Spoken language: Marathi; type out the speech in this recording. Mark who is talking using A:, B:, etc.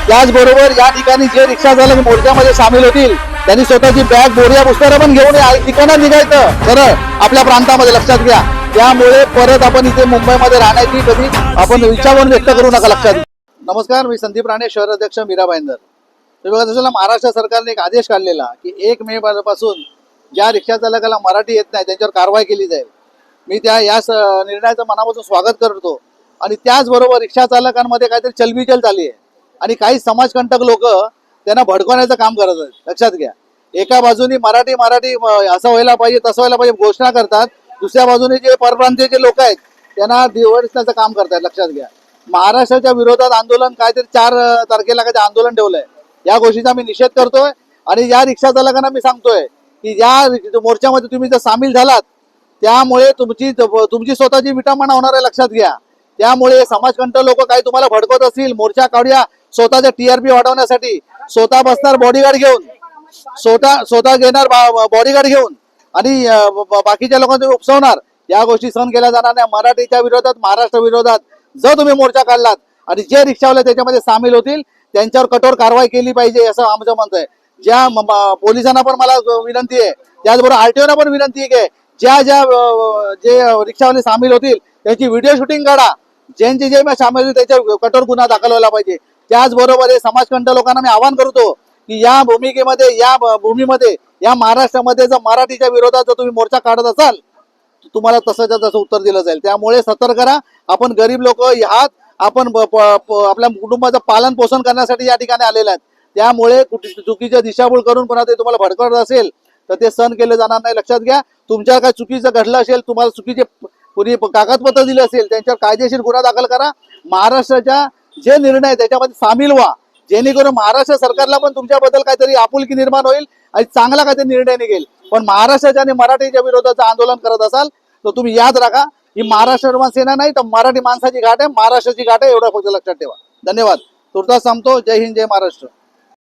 A: त्याचबरोबर या ठिकाणी जे रिक्षा चालक मोर्चामध्ये सामील होतील त्यांनी स्वतःची बॅग बोरिया पुस्तकं पण घेऊन या ठिकाणात निघायचं सरळ आपल्या प्रांतामध्ये, लक्षात घ्या. त्यामुळे परत आपण इथे मुंबईमध्ये राहण्याची कधी आपण इच्छा पण व्यक्त करू नका, लक्षात घ्या. नमस्कार, मी संदीप राणे, शहर अध्यक्ष मीरा भाईंदर. तुम्ही बघत असाल महाराष्ट्र सरकारने एक आदेश काढलेला की 1 मे पासून ज्या रिक्षा चालकाला मराठी येत नाही त्यांच्यावर कारवाई केली जाईल. मी या निर्णयाचं मनापासून स्वागत करतो. आणि त्याचबरोबर रिक्षा चालकांमध्ये काहीतरी चलबिचल झाली आहे आणि काही समाजकंटक लोक त्यांना भडकवण्याचं काम करत आहेत, लक्षात घ्या. एका बाजूने मराठी असं व्हायला पाहिजे तसं व्हायला पाहिजे घोषणा करतात, दुसऱ्या बाजूने जे परप्रांतीय लोक आहेत त्यांना दिवसण्याचं काम करतात, लक्षात घ्या. महाराष्ट्राच्या विरोधात आंदोलन काहीतरी 4 तारखेला काहीतरी आंदोलन ठेवलंय. या गोष्टीचा मी निषेध करतोय आणि या रिक्षा चालकांना मी सांगतोय की या मोर्चामध्ये तुम्ही जर सामील झालात त्यामुळे तुमची स्वतःची विटंबना होणार आहे, लक्षात घ्या. त्यामुळे समाजकंटक लोक काही तुम्हाला भडकवत असतील, मोर्चा काढूया स्वतःच्या TRP वाढवण्यासाठी, स्वतः बसणार बॉडीगार्ड घेऊन, स्वतः घेणार बॉडीगार्ड घेऊन आणि बाकीच्या लोकांना तुम्ही उपसवणार. या गोष्टी सहन केल्या जाणार नाही. मराठीच्या विरोधात, महाराष्ट्र विरोधात जर तुम्ही मोर्चा काढलात आणि जे रिक्षावाले त्याच्यामध्ये सामील होतील त्यांच्यावर कठोर कारवाई केली पाहिजे असं आमचं मत आहे. ज्या पोलिसांना पण मला विनंती आहे, त्याचबरोबर RTOना पण विनंती आहे की जे रिक्षावाले सामील होतील त्याची व्हिडिओ शूटिंग काढा. जे सामील होतील त्याच्यावर कठोर गुन्हा दाखल व्हायला पाहिजे. त्याचबरोबर हे समाजकंटक लोकांना मी आवाहन करतो की या भूमीमध्ये या महाराष्ट्रामध्ये जर मराठीच्या विरोधात जर तुम्ही मोर्चा काढत असाल तुम्हाला तसं उत्तर दिलं जाईल. त्यामुळे सतर्क करा. आपण गरीब लोक ह्यात आपण आपल्या कुटुंबाचं पालन पोषण करण्यासाठी या ठिकाणी आलेले आहेत. त्यामुळे चुकीच्या दिशाभूल करून पुन्हा ते तुम्हाला भडकवत असेल तर ते सहन केले जाणार नाही, लक्षात घ्या. तुमच्या काय चुकीचं घडलं असेल, तुम्हाला चुकीचे कोणी कागदपत्र दिले असेल त्यांच्यावर कायदेशीर गुन्हा दाखल करा. महाराष्ट्राच्या जे निर्णय त्याच्यामध्ये सामील व्हा, जेणेकरून महाराष्ट्र सरकारला पण तुमच्याबद्दल काहीतरी आपुलकी निर्माण होईल आणि चांगला काहीतरी निर्णय निघेल. पण महाराष्ट्राच्या आणि मराठीच्या विरोधाचं आंदोलन करत असाल तर तुम्ही याद राखा, ही महाराष्ट्र निर्माण सेना नाही तर मराठी माणसाची घाट आहे, महाराष्ट्राची घाट आहे, एवढं फक्त लक्षात ठेवा. धन्यवाद. तुर्तास थांबतो. जय हिंद, जय महाराष्ट्र.